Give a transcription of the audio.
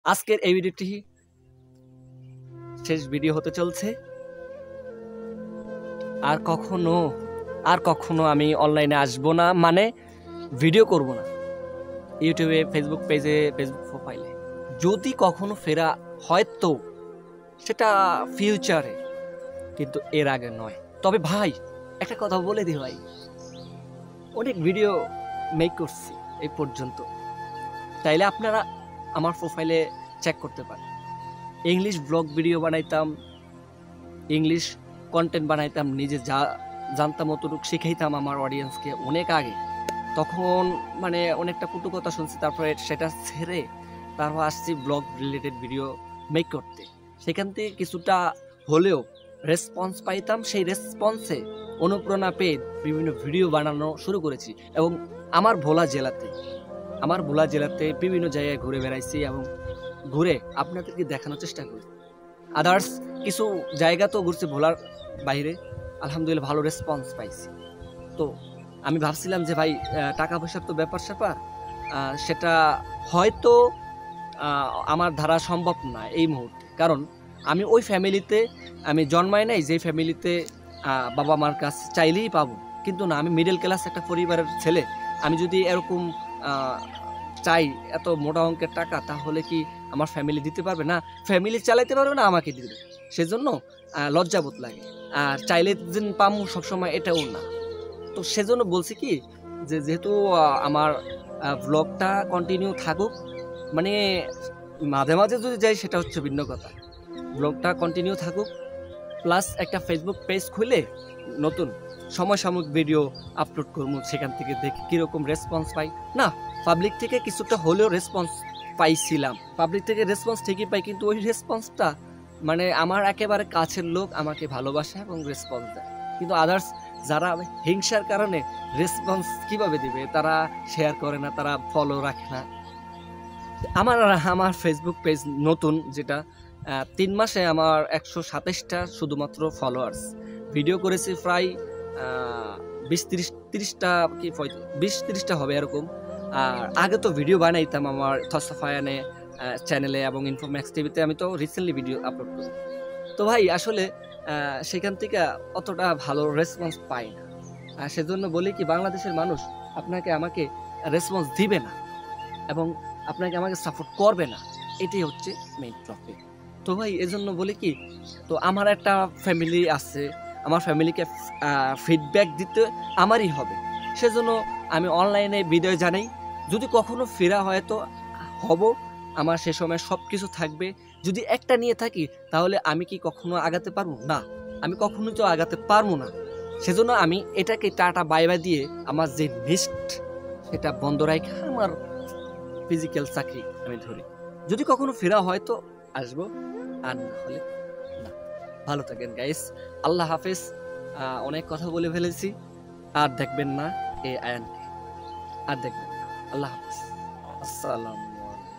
আজকের এই ভিডিওটি শেষ ভিডিও হতে চলছে। আর কখনো আমি অনলাইনে আসবো না, মানে ভিডিও করব না ইউটিউবে, ফেসবুক পেজে, ফেসবুক প্রোফাইলে। যদি কখনো ফেরা হয়তো সেটা ফিউচারে, কিন্তু এর আগে নয়। তবে ভাই একটা কথা বলে দিই ভাই, অনেক ভিডিও মেক করছি এই পর্যন্ত, চাইলে আপনারা আমার প্রোফাইলে চেক করতে পারেন। ইংলিশ ব্লগ ভিডিও বানাইতাম, ইংলিশ কন্টেন্ট বানাইতাম, নিজে যা জানতাম অতটুকু শিখাইতাম আমার অডিয়েন্সকে অনেক আগে। তখন মানে অনেকটা কটু কথা শুনছি, তারপরে সেটা ছেড়ে তারপর আসছি ব্লগ রিলেটেড ভিডিও মেক করতে। সেখান থেকে কিছুটা হলেও রেসপন্স পাইতাম, সেই রেসপন্সে অনুপ্রেরণা পেয়ে বিভিন্ন ভিডিও বানানো শুরু করেছি। এবং আমার ভোলা জেলাতে বিভিন্ন জায়গায় ঘুরে বেড়াইছি এবং ঘুরে আপনাদেরকে দেখানোর চেষ্টা করি। আদার্স কিছু জায়গা তো ঘুরছে ভোলার বাইরে, আলহামদুলিল্লাহ ভালো রেসপন্স পাইছি। তো আমি ভাবছিলাম যে ভাই টাকা পয়সার তো ব্যাপার স্যাপার, সেটা হয়তো আমার দ্বারা সম্ভব না এই মুহূর্তে, কারণ আমি ওই ফ্যামিলিতে আমি জন্মাই নাই যে ফ্যামিলিতে বাবা মার কাছ চাইলেই পাবো। কিন্তু না, আমি মিডল ক্লাস একটা পরিবারের ছেলে। আমি যদি এরকম চাই এত মোটা অঙ্কের টাকা, তাহলে কি আমার ফ্যামিলি দিতে পারবে? না, ফ্যামিলি চালাইতে পারবে না, আমাকে দিবে। সেজন্য লজ্জাবোধ লাগে। আর চাইলে যে পামু সবসময় এটাও না। তো সেজন্য বলছি কি, যে যেহেতু আমার ব্লগটা কন্টিনিউ থাকুক, মানে মাঝে মাঝে যদি যাই সেটা হচ্ছে ভিন্ন কথা, ব্লগটা কন্টিনিউ থাকুক, প্লাস একটা ফেসবুক পেজ খুলে নতুন সমসাময়িক ভিডিও আপলোড করবো, সেখান থেকে দেখি কীরকম রেসপন্স পাই। না, পাবলিক থেকে কিছুটা হলেও রেসপন্স পাইছিলাম, পাবলিক থেকে রেসপন্স ঠিকই পাই, কিন্তু ওই রেসপন্সটা মানে আমার একেবারে কাছের লোক আমাকে ভালোবাসে এবং রেসপন্স দেয়। কিন্তু আদার্স যারা হিংসার কারণে রেসপন্স কিভাবে দিবে, তারা শেয়ার করে না, তারা ফলো রাখে না। আমার ফেসবুক পেজ নতুন, যেটা 3 মাসে আমার 127টা শুধুমাত্র ফলোয়ার্স। ভিডিও করেছি প্রায় 20-30টা কি 20-30টা হবে এরকম। আর আগে তো ভিডিও বানাইতাম আমার থসফায়ানে চ্যানেলে এবং ইনফোম্যাক্স টিভিতে, আমি তো রিসেন্টলি ভিডিও আপলোড করি। তো ভাই আসলে সেখান থেকে অতটা ভালো রেসপন্স পাই না। সেজন্য বলি কি, বাংলাদেশের মানুষ আপনাকে আমাকে রেসপন্স দিবে না এবং আপনাকে আমাকে সাপোর্ট করবে না, এটাই হচ্ছে মেইন টপিক। তো ভাই এজন্য বলি কি, তো আমার একটা ফ্যামিলি আছে, আমার ফ্যামিলিকে ফিডব্যাক দিতে আমারই হবে। সেজন্য আমি অনলাইনে ভিডিও জানাই। যদি কখনো ফেরা হয় তো হব, আমার সে সময় সব কিছু থাকবে। যদি একটা নিয়ে থাকি তাহলে আমি কি কখনো আগাতে পারবো? না, আমি কখনোই তো আগাতে পারবো না। সেজন্য আমি এটাকে টাটা বাই বাই দিয়ে আমার যে নেক্সট সেটা বন্ধ রাখা আমার ফিজিক্যাল চাকরি আমি ধরি। যদি কখনো ফেরা হয় তো আসবো, আর না হলে না। ভালো থাকেন গাইস, আল্লাহ হাফেজ। অনেক কথা বলে ফেলেছি, আর দেখবেন না এই আয়ানকে, আর দেখবেন না। আল্লাহ হাফেজ, আসসালামু আলাইকুম।